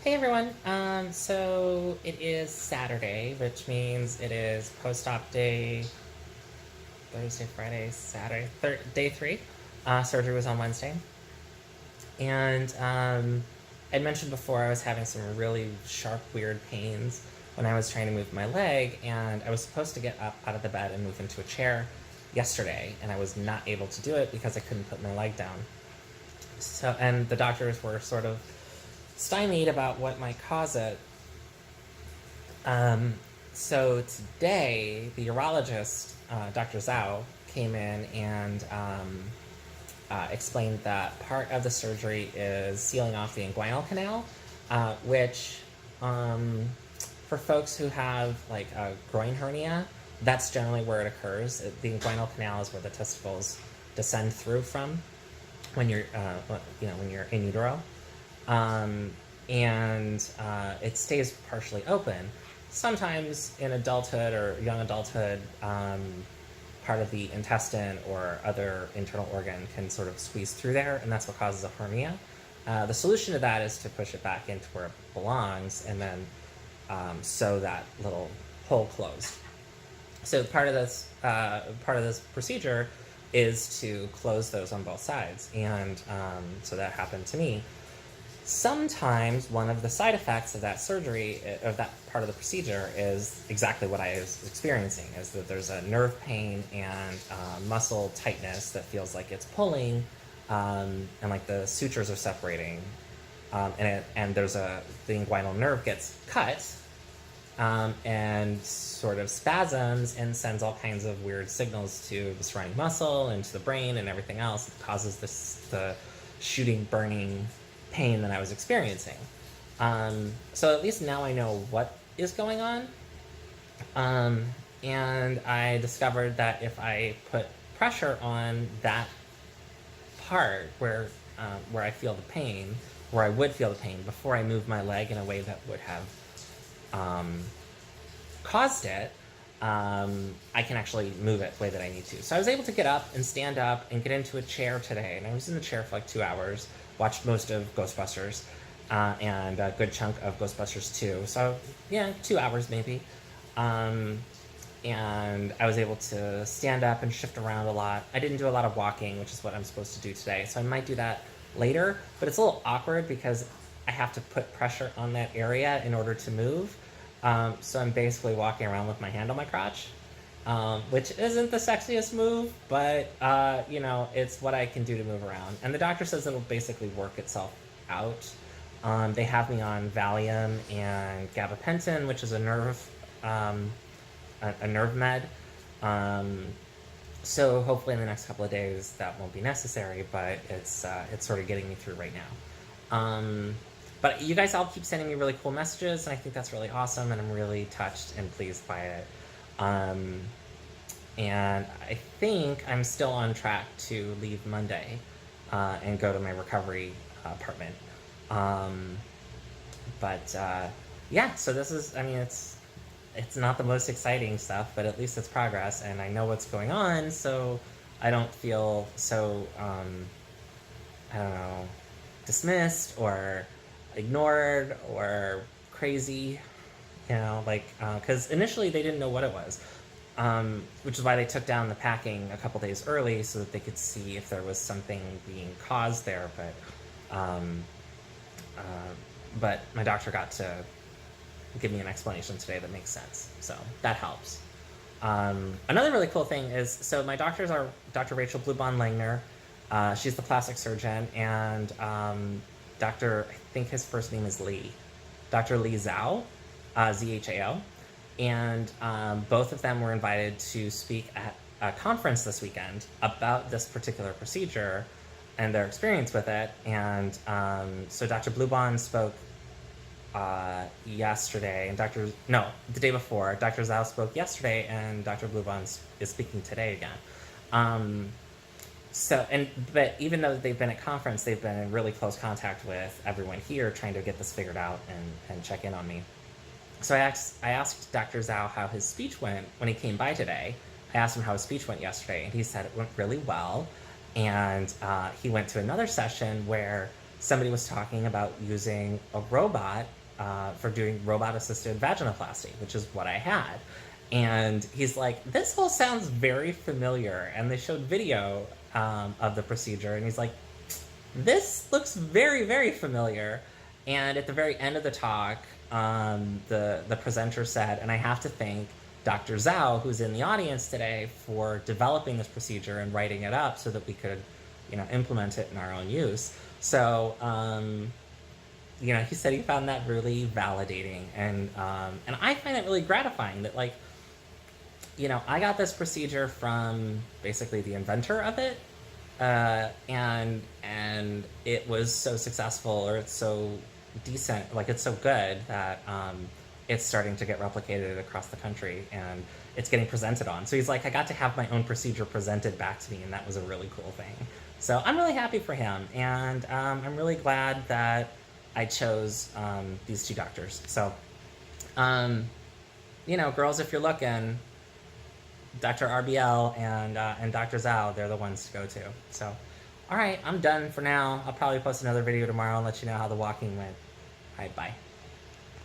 Hey everyone. So it is Saturday, which means it is post-op day, Thursday, Friday, Saturday, day three. Surgery was on Wednesday. And I'd mentioned before I was having some really sharp, weird pains when I was trying to move my leg, and I was supposed to get up out of the bed and move into a chair yesterday, and I was not able to do it because I couldn't put my leg down. And the doctors were sort of stymied about what might cause it. Um, so today, the urologist, Dr. Zhao, came in and explained that part of the surgery is sealing off the inguinal canal, which, for folks who have like a groin hernia, that's generally where it occurs. The inguinal canal is where the testicles descend through from when you're, when you're in utero. And it stays partially open. Sometimes in adulthood or young adulthood, part of the intestine or other internal organ can sort of squeeze through there, and that's what causes a hernia. The solution to that is to push it back into where it belongs and then sew that little hole closed. So part of this procedure is to close those on both sides, and so that happened to me. Sometimes one of the side effects of that surgery, of that part of the procedure, is exactly what I was experiencing, is that there's a nerve pain and muscle tightness that feels like it's pulling, and like the sutures are separating, and the inguinal nerve gets cut, and sort of spasms and sends all kinds of weird signals to the surrounding muscle and to the brain and everything else. It causes the shooting, burning pain that I was experiencing. So at least now I know what is going on. And I discovered that if I put pressure on that part where I feel the pain, where I would feel the pain before I move my leg in a way that would have caused it, I can actually move it the way that I need to. So I was able to get up and stand up and get into a chair today. And I was in the chair for like 2 hours, watched most of Ghostbusters, and a good chunk of Ghostbusters 2. So yeah, 2 hours maybe. And I was able to stand up and shift around a lot. I didn't do a lot of walking, which is what I'm supposed to do today. So I might do that later, but it's a little awkward because I have to put pressure on that area in order to move. So I'm basically walking around with my hand on my crotch, which isn't the sexiest move, but it's what I can do to move around. And the doctor says it'll basically work itself out. They have me on Valium and gabapentin, which is a nerve med. So hopefully in the next couple of days that won't be necessary, but it's sort of getting me through right now. But you guys all keep sending me really cool messages, and I think that's really awesome, and I'm really touched and pleased by it. And I think I'm still on track to leave Monday and go to my recovery apartment. Yeah, so this is, it's not the most exciting stuff, but at least it's progress, and I know what's going on, so I don't feel so, dismissed or ignored or crazy, because initially they didn't know what it was, which is why they took down the packing a couple days early so that they could see if there was something being caused there, but my doctor got to give me an explanation today that makes sense, so that helps. Another really cool thing is, so my doctors are Dr. Rachel Blubon Langner. She's the plastic surgeon, and Dr. I think his first name is Lee, Dr. Lee Zhao, Z-H-A-O, and both of them were invited to speak at a conference this weekend about this particular procedure and their experience with it. And so Dr. Blubon spoke yesterday, and the day before. Dr. Zhao spoke yesterday, and Dr. Blubon is speaking today again. But even though they've been at conference, they've been in really close contact with everyone here trying to get this figured out and check in on me. So I asked Dr. Zhao how his speech went when he came by today. I asked him how his speech went yesterday, and he said it went really well. And he went to another session where somebody was talking about using a robot for doing robot-assisted vaginoplasty, which is what I had. And he's like, this all sounds very familiar. And they showed video of the procedure, and he's like, this looks very, very familiar. And at the very end of the talk, the presenter said, and I have to thank Dr. Zhao, who's in the audience today, for developing this procedure and writing it up so that we could, implement it in our own use. So, he said he found that really validating, and I find it really gratifying that, like, I got this procedure from basically the inventor of it, and it was so successful, or it's so decent, like it's so good that it's starting to get replicated across the country, and it's getting presented on. So he's like, I got to have my own procedure presented back to me, and that was a really cool thing. So I'm really happy for him, and I'm really glad that I chose these two doctors. So, girls, if you're looking, Dr. RBL and Dr. Zhao, they're the ones to go to. So, all right, I'm done for now. I'll probably post another video tomorrow and let you know how the walking went. All right, bye.